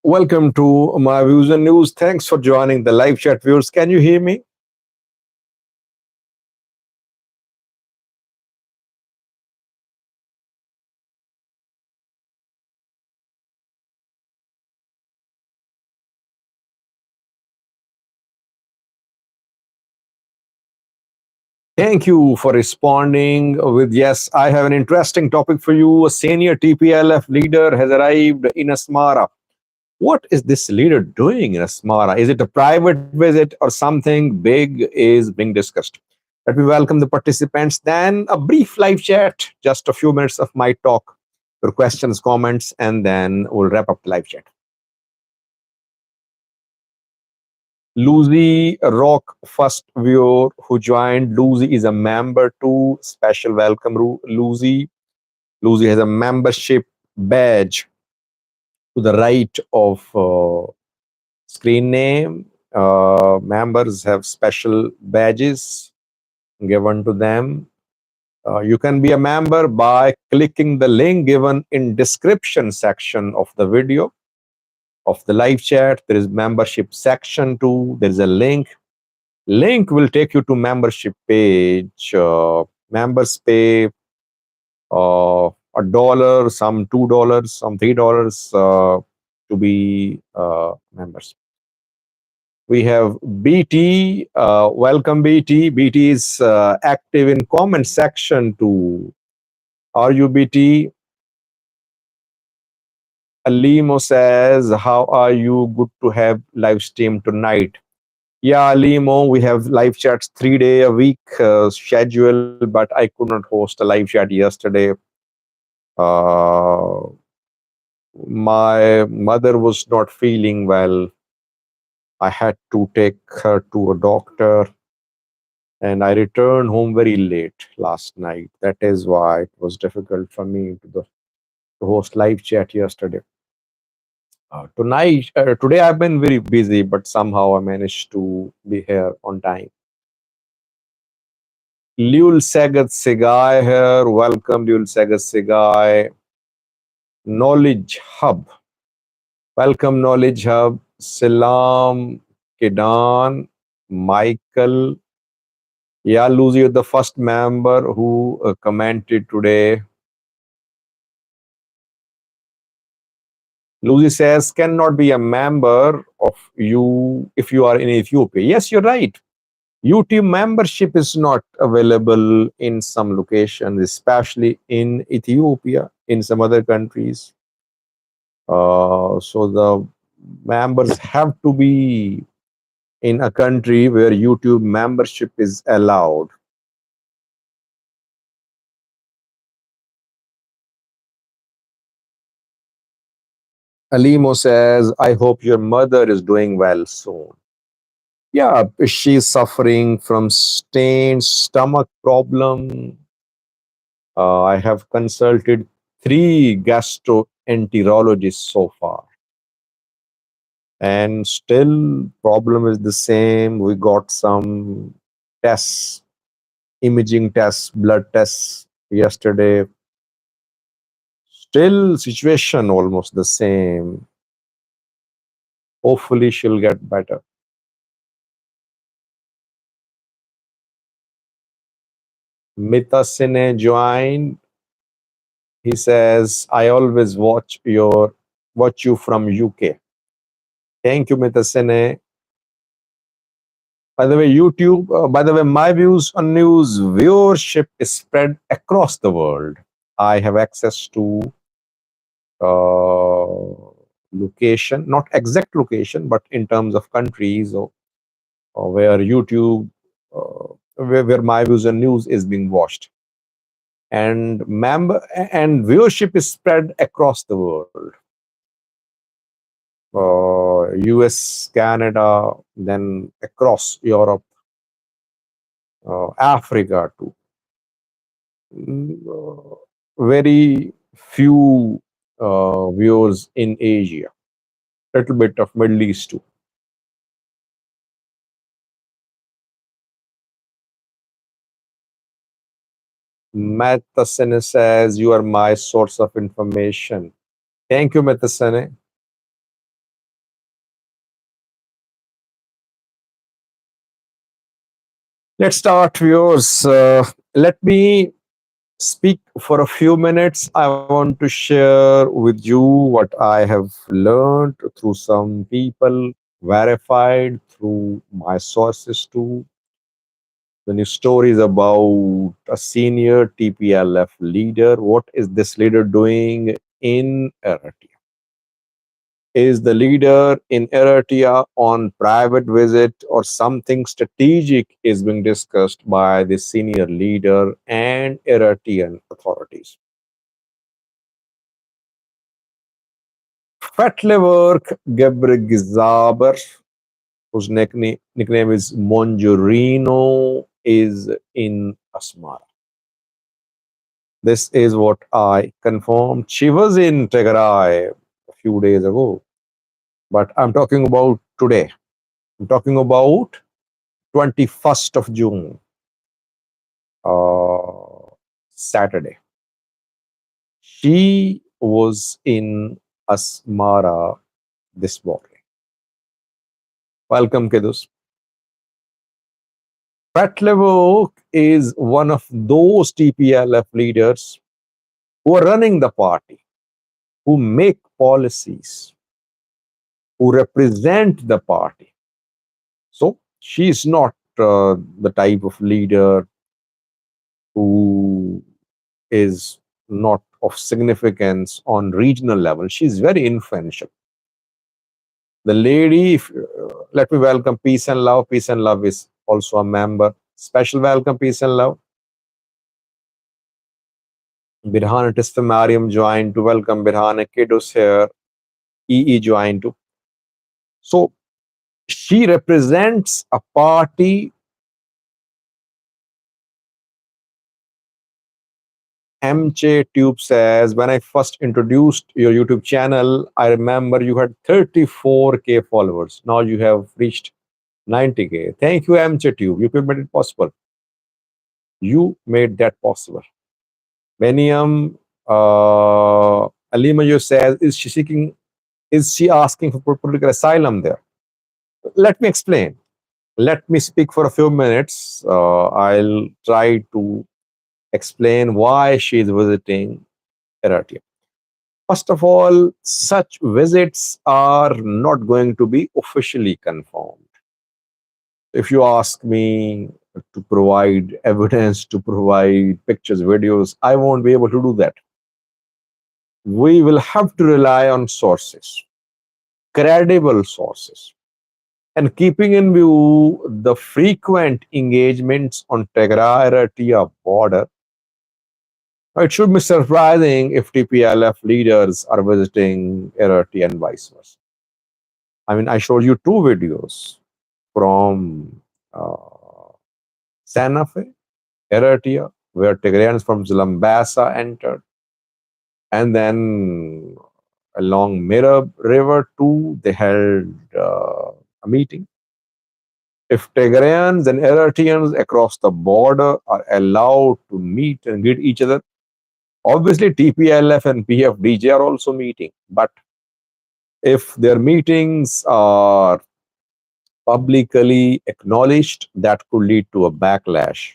Welcome to my views and news. Thanks for joining the live chat, viewers. Can you hear me? Thank you for responding with yes. I have an interesting topic for you. A senior TPLF leader has arrived in Asmara. What is this leader doing in Asmara? Is it a private visit or something big is being discussed? Let me welcome the participants. Then a brief live chat, just a few minutes of my talk, your questions, comments, and then we'll wrap up the live chat. Lucy Rock, first viewer who joined. Lucy is a member too. Special welcome, Lucy. Lucy has a membership badge to the right of screen name. Members have special badges given to them. You can be a member by clicking the link given in description section of the video of the live chat. There is membership section too. There is a link will take you to membership page. Members pay $1, some $2, some $3 to be members. We have BT. Welcome, BT. BT is active in comment section too. Are you BT? Alimo says, how are you? Good to have live stream tonight. Yeah, Limo, we have live chats 3 day a week schedule, but I could not host a live chat yesterday. Uh, my mother was not feeling well. I had to take her to a doctor, and I returned home very late last night. That is why it was difficult for me to host live chat yesterday. Today I've been very busy, but somehow I managed to be here on time. Liul Sagat Sigai here. Welcome, Liul Sagat Sigai. Knowledge Hub. Welcome, Knowledge Hub. Salam, Kedan, Michael. Yeah, Lucy, you're the first member who commented today. Lucy says, cannot be a member of you if you are in Ethiopia. Yes, you're right. YouTube membership is not available in some locations, especially in Ethiopia, in some other countries. So the members have to be in a country where YouTube membership is allowed. Alimo says, I hope your mother is doing well soon. Yeah, she's suffering from stained stomach problem. I have consulted 3 gastroenterologists so far, and still problem is the same. We got some tests, imaging tests, blood tests yesterday. Still situation almost the same. Hopefully she'll get better. Mitasine joined. He says, I always watch you from UK. Thank you, Mitasine. By the way, my views on news viewership is spread across the world. I have access to location, not exact location, but in terms of countries or where YouTube, where my views and news is being watched. And viewership is spread across the world. US, Canada, then across Europe, Africa too. Very few viewers in Asia, little bit of Middle East too. Matasene says, you are my source of information. Thank you, Matasene. Let's start, viewers. Let me speak for a few minutes. I want to share with you what I have learned through some people, verified through my sources too. The new story is about a senior TPLF leader. What is this leader doing in Eritrea? Is the leader in Eritrea on private visit or something strategic is being discussed by the senior leader and Eritrean authorities? Fetlewerk Gebregzhiaber, whose nickname is Monjorino, is in Asmara. This is what I confirmed. She was in Tigray a few days ago, but I'm talking about today. I'm talking about 21st of June, uh, Saturday. She was in Asmara this morning. Welcome, Kedus. Fetlewerk is one of those TPLF leaders who are running the party, who make policies, who represent the party. So she's not the type of leader who is not of significance on regional level. She's very influential. The lady, let me welcome Peace and Love. Peace and Love is also a member. Special welcome, Peace and Love. Birhan Tisfamariam joined to welcome Birhan. Kiddos here. EE joined to. So she represents a party. MJ Tube says, when I first introduced your YouTube channel, I remember you had 34K followers. Now you have reached 90K. Thank you, MJ Tube. You made it possible. You made that possible. Beniam Alimayo says, is she asking for political asylum there? Let me explain. Let me speak for a few minutes. I'll try to explain why she is visiting Eritrea. First of all, such visits are not going to be officially confirmed. If you ask me to provide evidence, to provide pictures, videos, I won't be able to do that. We will have to rely on sources, credible sources. And keeping in view the frequent engagements on Tigray-Eritrea border, it should be surprising if TPLF leaders are visiting Eritrea and vice versa. I mean, I showed you two videos from Santa Fe, Eritrea, where Tigrayans from Zlambasa entered, and then along Mirab River too, they held a meeting. If Tigrayans and Eritreans across the border are allowed to meet and greet each other, obviously TPLF and PFDJ are also meeting. But if their meetings are publicly acknowledged, that could lead to a backlash.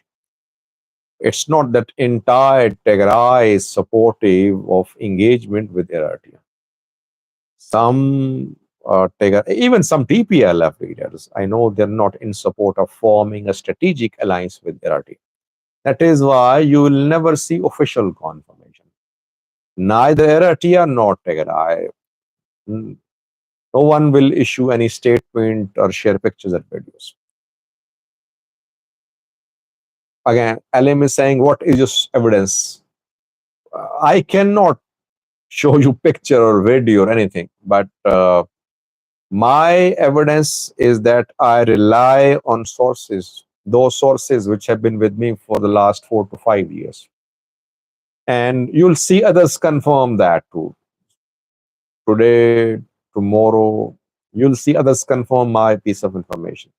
It's not that entire Tigray is supportive of engagement with Eritrea. Some even some TPLF leaders, I know they're not in support of forming a strategic alliance with Eritrea. That is why you will never see official confirmation. Neither Eritrea nor Tigray. No one will issue any statement or share pictures or videos. Again, LM is saying, what is your evidence? I cannot show you picture or video or anything, but my evidence is that I rely on sources, those sources which have been with me for the last 4 to 5 years. And you'll see others confirm that too. Today, tomorrow, you'll see others confirm my piece of information.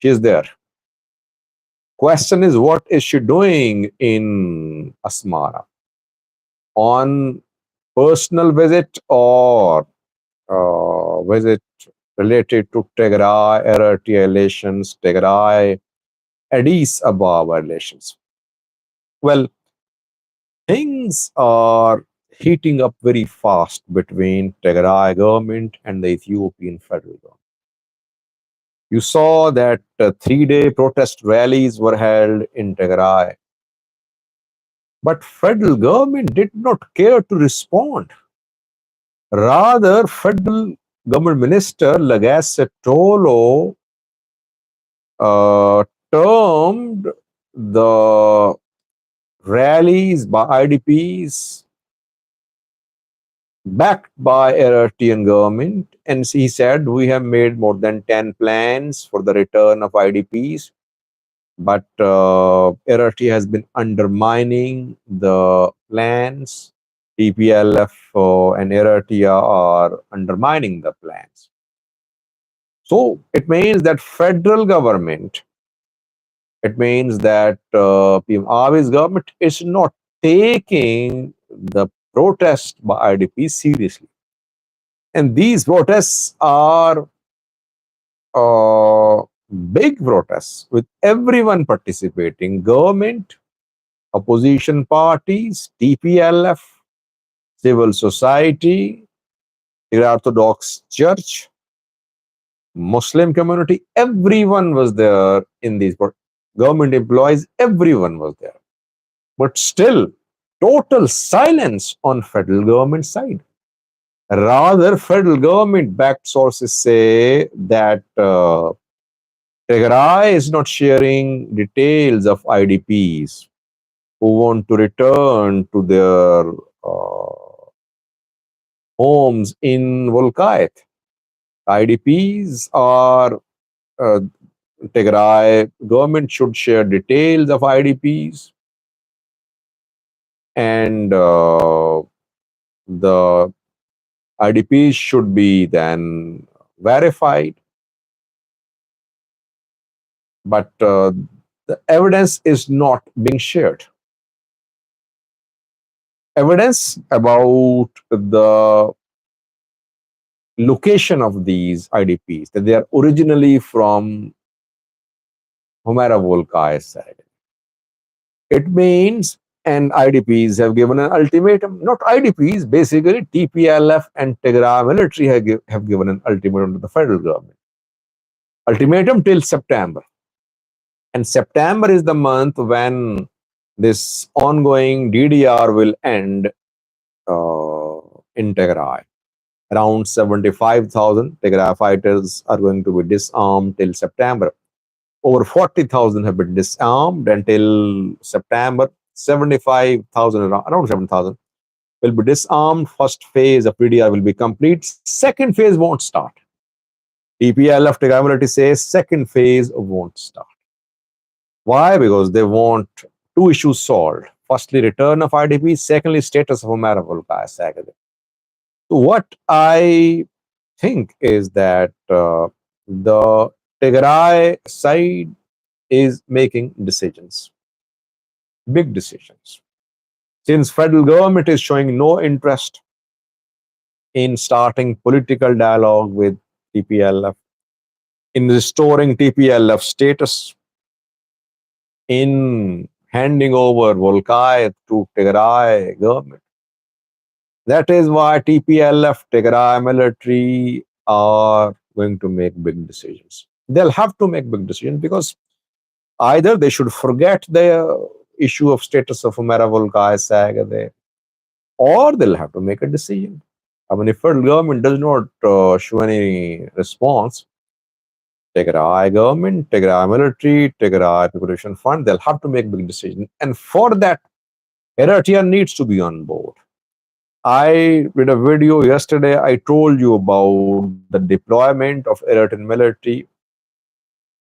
She is there. Question is, what is she doing in Asmara? On personal visit or visit related to Tigray, Eritrea relations, Tigray Addis Ababa relations. Well, things are heating up very fast between Tigray government and the Ethiopian federal government. You saw that 3-day protest rallies were held in Tigray, but federal government did not care to respond. Rather, federal government minister Lagasse Tolo termed the rallies by IDPs backed by Eritrean government, and he said we have made more than 10 plans for the return of IDPs, but Eritrea has been undermining the plans. TPLF and Eritrea are undermining the plans. So it means that federal government, it means that PM Abiy's government is not taking the protest by IDPs seriously. And these protests are uh, big protests with everyone participating, government, opposition parties, TPLF, civil society, the Orthodox Church, Muslim community, everyone was there in these government employees, everyone was there. But still, total silence on federal government side. Rather, federal government backed sources say that Tigray is not sharing details of IDPs who want to return to their homes in Volkayet. IDPs are uh, Tigray government should share details of IDPs, and the IDPs should be then verified. But the evidence is not being shared. Evidence about the location of these IDPs, that they are originally from Humera Volkaya side. It means, and IDPs have given an ultimatum, not IDPs, basically TPLF and Tigray military have given an ultimatum to the federal government. Ultimatum till September. And September is the month when this ongoing DDR will end in Tigray. Around 75,000 Tigray fighters are going to be disarmed till September. Over 40,000 have been disarmed until September. 75,000, around 7,000 will be disarmed. First phase of PDR will be complete. Second phase won't start. TPLF Tigray military says second phase won't start. Why? Because they want two issues solved. Firstly, return of IDP. Secondly, status of Humera Volkaya Sagade. So what I think is that the Tigray side is making decisions, big decisions. Since federal government is showing no interest in starting political dialogue with TPLF, in restoring TPLF status, in handing over Volkayet to Tigray government. That is why TPLF, Tigray military are going to make big decisions. They'll have to make big decisions because either they should forget the issue of status of Humera Volkaya Sagade, or they'll have to make a decision. I mean, if federal government does not show any response, Tigray government, Tigray military, Tigray preparation fund, they'll have to make big decisions. And for that, Eritrea needs to be on board. I did a video yesterday. I told you about the deployment of Eritrean military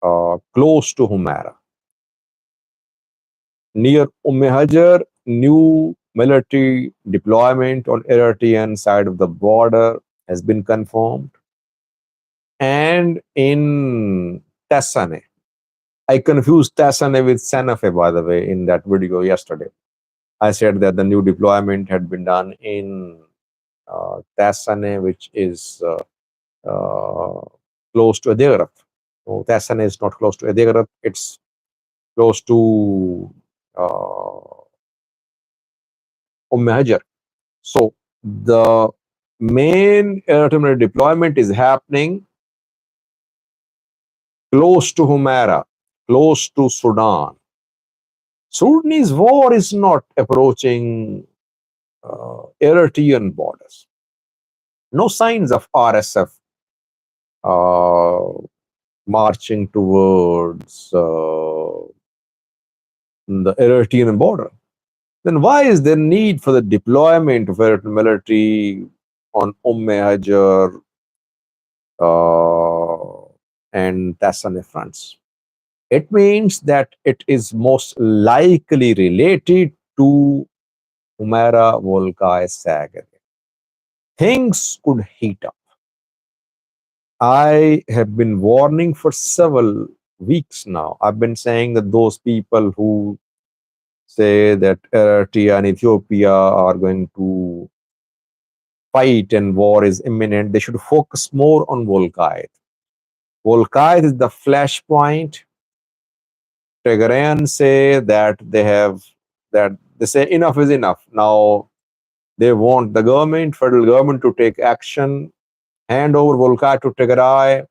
close to Humera. Near Hajar, new military deployment on Eritrean side of the border has been confirmed. And in Tassane, I confused Tassane with Sanafe, by the way, in that video yesterday. I said that the new deployment had been done in Tassane, which is close to Adegarat. So Tassane is not close to Adegarat. It's close to uh, Hajar. So the main artillery deployment is happening close to Humera, close to Sudan. Sudanese war is not approaching Eritrean borders. No signs of RSF uh, marching towards the Eritrean border. Then why is there need for the deployment of Eritrean military on Hajar and Tassane fronts? It means that it is most likely related to Humera Volkai Sagar. Things could heat up. I have been warning for several weeks now. I've been saying that those people who say that Eritrea and Ethiopia are going to fight and war is imminent, they should focus more on Volkai. Volkai is the flashpoint. Tigrayan say that they say enough is enough. Now they want the government, federal government, to take action, hand over Volkai to Tigray,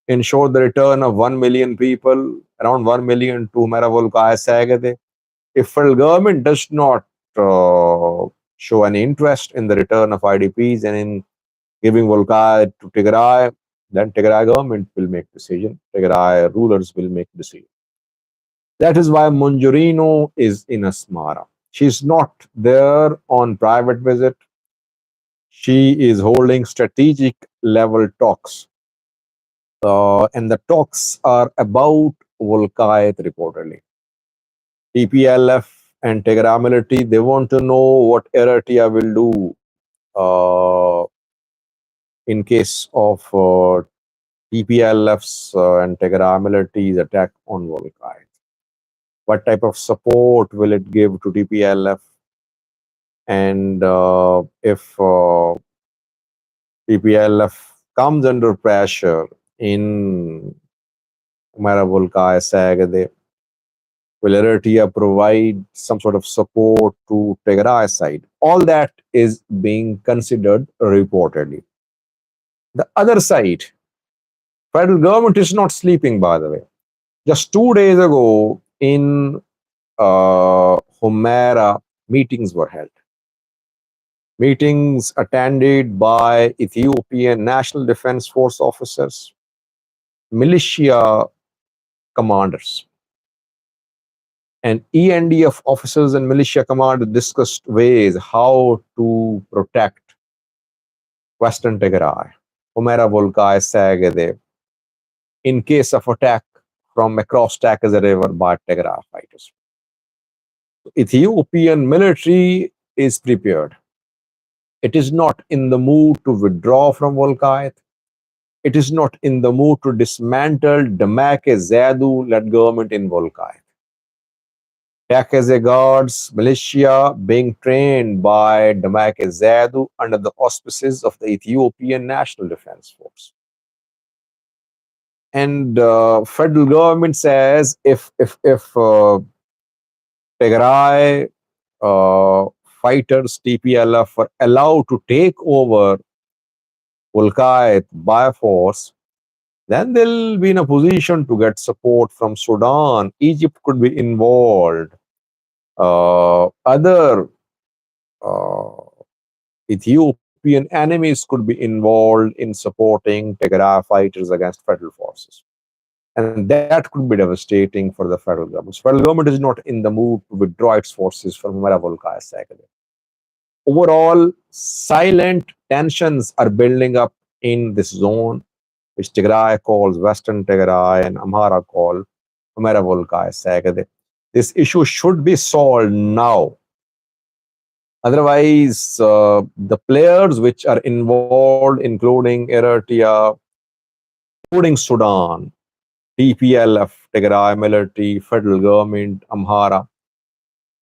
ensure the return of 1 million people, around 1 million to Mera Volkai Sagade. If federal government does not show any interest in the return of IDPs and in giving Volkai to Tigray, then Tigray government will make decision. Tigray rulers will make decision. That is why Monjorino is in Asmara. She's not there on private visit. She is holding strategic level talks. And the talks are about Volkayet reportedly. TPLF and Tigray military, they want to know what Eritrea will do in case of TPLF's and Tigray military's attack on Volkayet. What type of support will it give to TPLF? And if TPLF comes under pressure in Marabulka, Sagade, will Eritrea provide some sort of support to Tigray side? All that is being considered reportedly. The other side, federal government is not sleeping, by the way. Just 2 days ago in Humera, meetings were held. Meetings attended by Ethiopian National Defense Force officers, militia commanders, and ENDF officers and militia commanders discussed ways how to protect Western Tigray, Humera Volkai Sagade, in case of attack from across Takaza River by Tigray fighters. Ethiopian military is prepared. It is not in the mood to withdraw from Volkayet. It is not in the mood to dismantle Damake Zadu-led government in Volkayet. Takaze guards, militia being trained by Damake Zadu under the auspices of the Ethiopian National Defense Force. And federal government says if Tigray fighters, TPLF, are allowed to take over Volkayet by force, then they'll be in a position to get support from Sudan. Egypt could be involved. Other Ethiopian enemies could be involved in supporting Tigray fighters against federal forces. And that could be devastating for the federal government. So federal government is not in the mood to withdraw its forces from Humera Volkayet Sagade. Overall, silent tensions are building up in this zone, which Tigray calls Western Tigray and Amhara call Humera Volkayet Sagade. This issue should be solved now. Otherwise, the players which are involved, including Eritrea, including Sudan, TPLF, Tigray military, federal government, Amhara,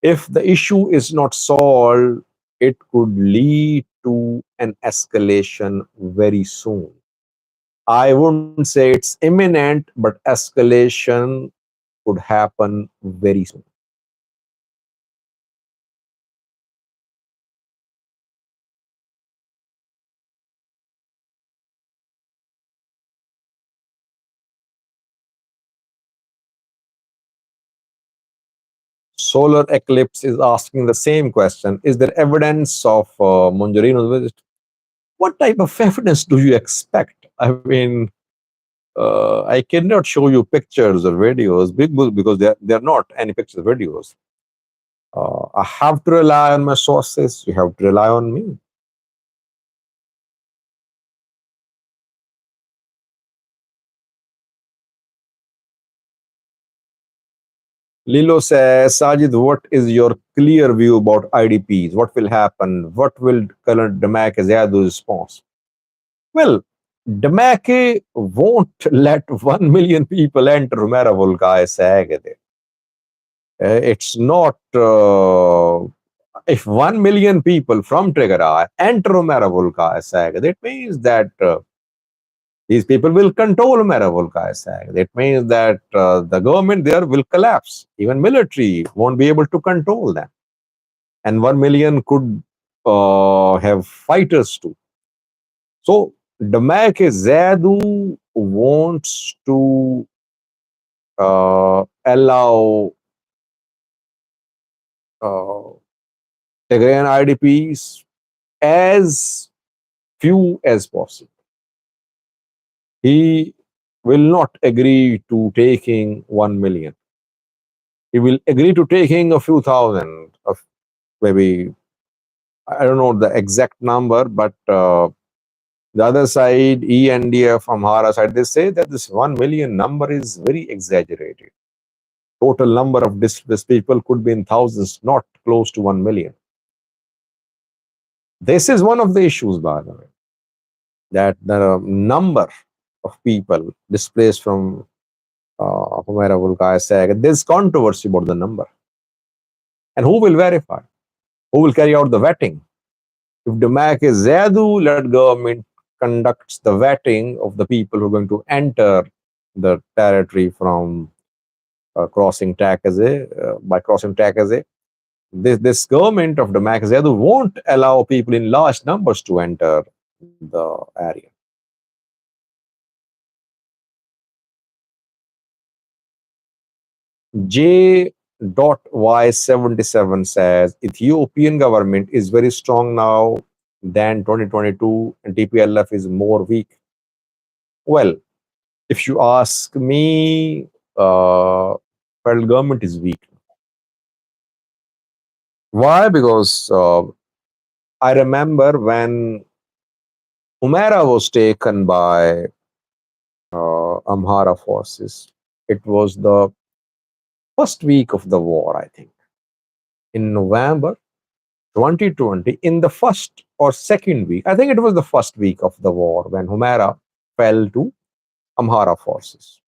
if the issue is not solved, it could lead to an escalation very soon. I wouldn't say it's imminent, but escalation could happen very soon. Solar Eclipse is asking the same question. Is there evidence of Monjorino's visit? What type of evidence do you expect? I mean, I cannot show you pictures or videos because there are not any pictures or videos. I have to rely on my sources. You have to rely on me. Lilo says, Sajid, what is your clear view about IDPs? What will happen? What will current Damak Aziadu's response? Well, Damak won't let 1 million people enter Humera Volga Sagade. It's not, if 1 million people from Tigray enter Humera Volga Sagade, it means that these people will control Humera Volga Sagade. It means that the government there will collapse. Even military won't be able to control them. And 1 million could have fighters too. So Damak Zadu wants to allow uh, Tigrayan IDPs as few as possible. He will not agree to taking 1 million. He will agree to taking a few thousand, of maybe, I don't know the exact number, but the other side, ENDF, Amhara side, they say that this 1 million number is very exaggerated. Total number of displaced people could be in thousands, not close to 1 million. This is one of the issues, by the way, that the number of people displaced from Humaira Vulkaya Sag, there's controversy about the number. And who will verify? Who will carry out the vetting? If Damak is Zadu, let government conducts the vetting of the people who are going to enter the territory from crossing Takaze, by crossing Takaze. This government of Damak Zadu won't allow people in large numbers to enter the area. J.Y77 says Ethiopian government is very strong now than 2022 and TPLF is more weak. Well, if you ask me, federal government is weak. Why? Because I remember when Humera was taken by Amhara forces, it was the first week of the war, I think, in November 2020, in the first or second week, I think it was the first week of the war when Humera fell to Amhara forces.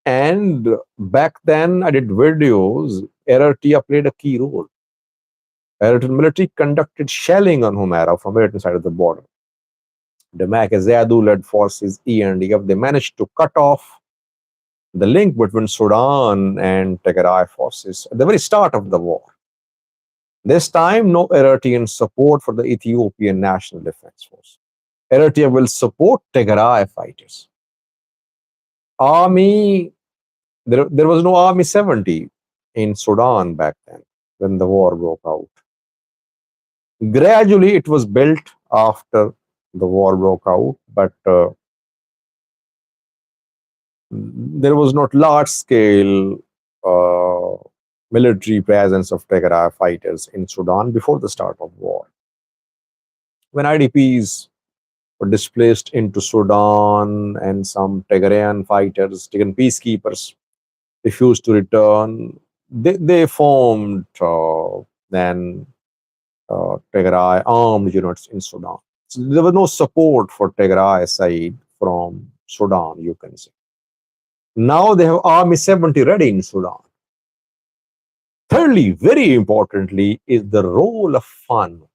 And back then, I did videos. Eritrea played a key role. Eritrean military conducted shelling on Humera from Eritrean side of the border. Damak Azadu-led forces ENDF, they managed to cut off the link between Sudan and Tigray forces at the very start of the war. This time, no Eritrean support for the Ethiopian National Defense Force. Eritrea will support Tigray fighters. Army, there was no Army 70 in Sudan back then when the war broke out. Gradually, it was built after the war broke out, but there was not large scale military presence of Tigray fighters in Sudan before the start of war. When IDPs were displaced into Sudan and some Tigrayan fighters, Tigran peacekeepers, refused to return, they formed then Tigray armed units in Sudan. So there was no support for Tigray side from Sudan, you can say. Now they have Army 70 ready in Sudan. Thirdly, very importantly, is the role of FANO.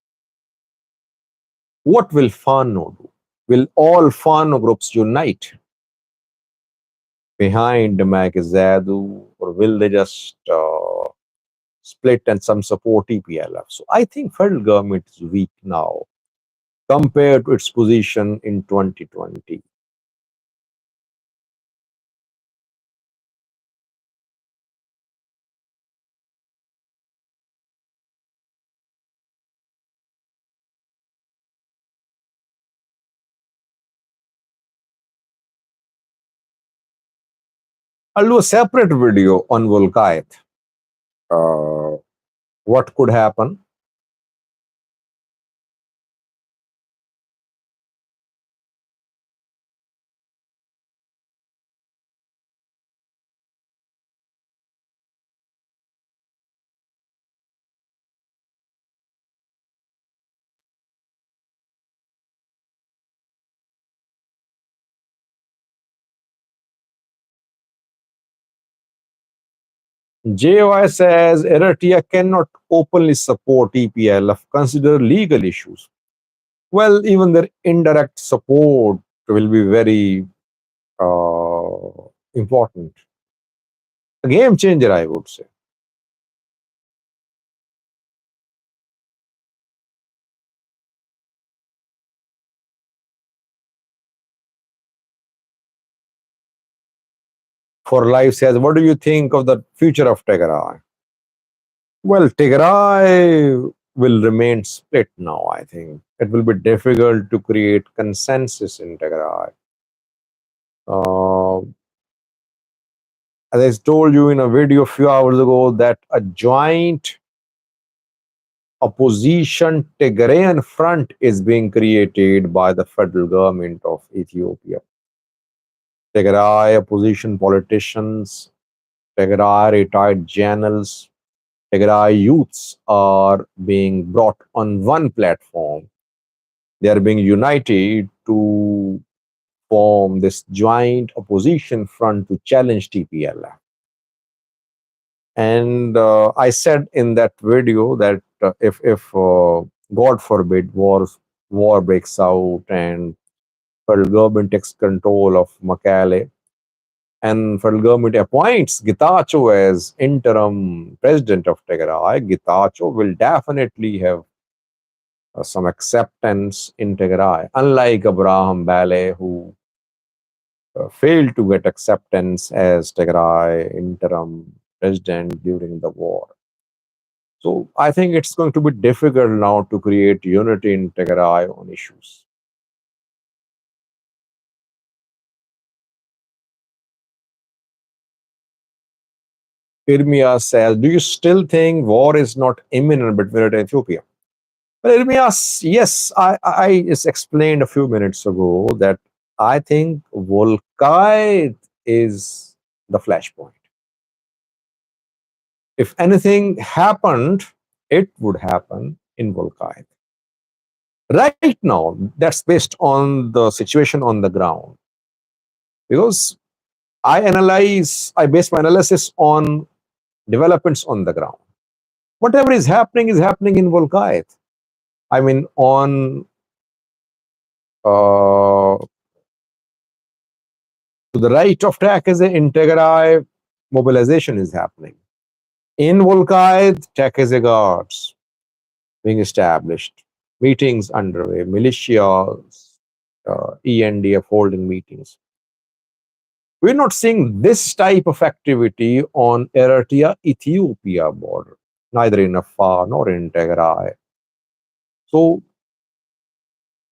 What will FANO do? Will all FANO groups unite? behind Magazadu, or will they just split and some support TPLF? So I think federal government is weak now compared to its position in 2020. I'll do a separate video on Volkite. Uh, what could happen? JY says Eritrea cannot openly support EPLF, consider legal issues. Well, even their indirect support will be very important. A game changer, I would say. For Life says, what do you think of the future of Tigray? Well, Tigray will remain split now, I think. It will be difficult to create consensus in Tigray. Uh, as I told you in a video a few hours ago, that a joint opposition Tigrayan front is being created by the federal government of Ethiopia. Tigray opposition politicians, Tigray retired generals, Tigray youths are being brought on one platform. They are being united to form this joint opposition front to challenge TPLF. And I said in that video that if God forbid war breaks out and federal government takes control of Makale and federal government appoints Getachew as interim president of Tigray, Getachew will definitely have some acceptance in Tigray, unlike Abraham Bale, who failed to get acceptance as Tigray interim president during the war. So I think it's going to be difficult now to create unity in Tigray on issues. Irmia says, do you still think war is not imminent between Eritrea and Ethiopia? Well, Irmia, yes, I just explained a few minutes ago that I think Volkite is the flashpoint. If anything happened, it would happen in Volkite. Right now, that's based on the situation on the ground. Because I base my analysis on developments on the ground. Whatever is happening in Volkite. I mean, on to the right of Takeze in Tigray, mobilization is happening. In Volkite, Takeze guards being established, meetings underway, militias, ENDF holding meetings. We're not seeing this type of activity on Eritrea Ethiopia border, neither in Afar nor in Tigray. So,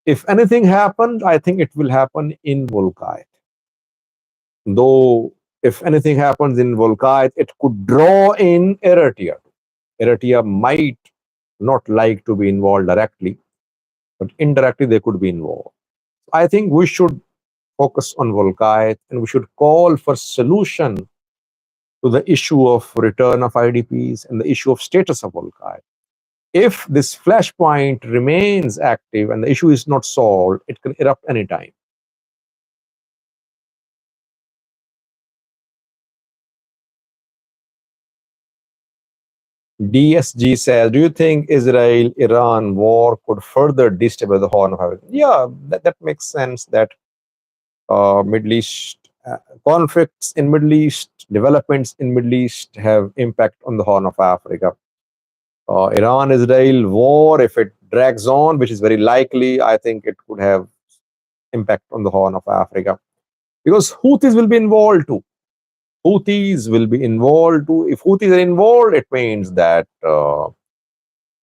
if anything happens, I think it will happen in Volkite. Though, if anything happens in Volkite, it could draw in Eritrea. Eritrea might not like to be involved directly, but indirectly they could be involved. I think we should focus on Volkite and we should call for solution to the issue of return of IDPs and the issue of status of Volkite. If this flashpoint remains active and the issue is not solved, it can erupt anytime. DSG says, do you think Israel-Iran war could further destabilize the Horn of Africa? Yeah, that makes sense that Middle East conflicts in Middle East, developments in Middle East have impact on the Horn of Africa. Iran-Israel war, if it drags on, which is very likely, I think it could have impact on the Horn of Africa because Houthis will be involved too. Houthis will be involved too. If Houthis are involved, it means that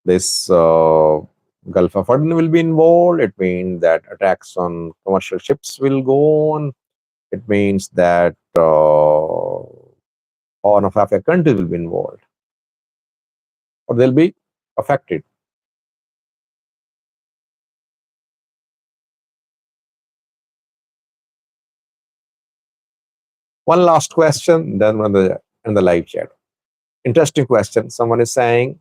this Gulf of Aden will be involved. It means that attacks on commercial ships will go on. It means that Horn of Africa countries will be involved or they'll be affected. One last question, then in the live chat. Interesting question. Someone is saying,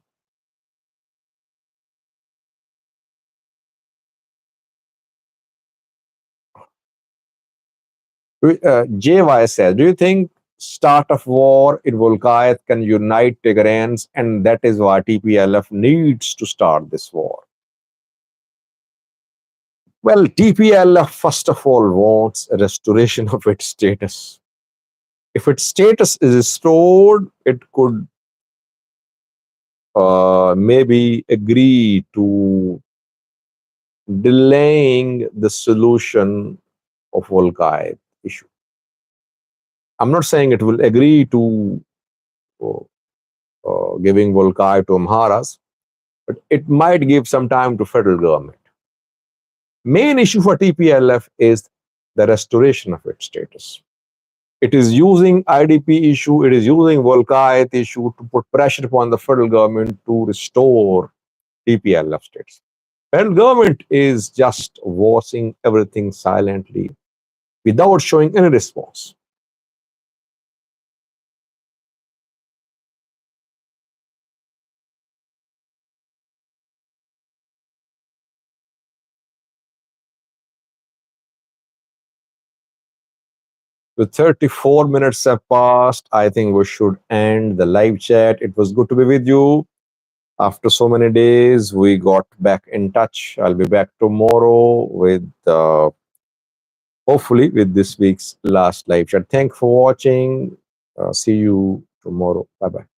JY says, do you think start of war in Volkayat can unite Tigrayans and that is why TPLF needs to start this war? Well, TPLF first of all wants a restoration of its status. If its status is restored, it could maybe agree to delaying the solution of Volkayat issue. I'm not saying it will agree to giving Volkayat to Amharas, but it might give some time to federal government. Main issue for TPLF is the restoration of its status. It is using IDP issue, it is using Volkayat issue to put pressure upon the federal government to restore TPLF status. Federal government is just watching everything silently without showing any response. With 34 minutes have passed, I think we should end the live chat. It was good to be with you. After so many days, we got back in touch. I'll be back tomorrow with, hopefully, with this week's last live chat. Thank you for watching. See you tomorrow. Bye bye.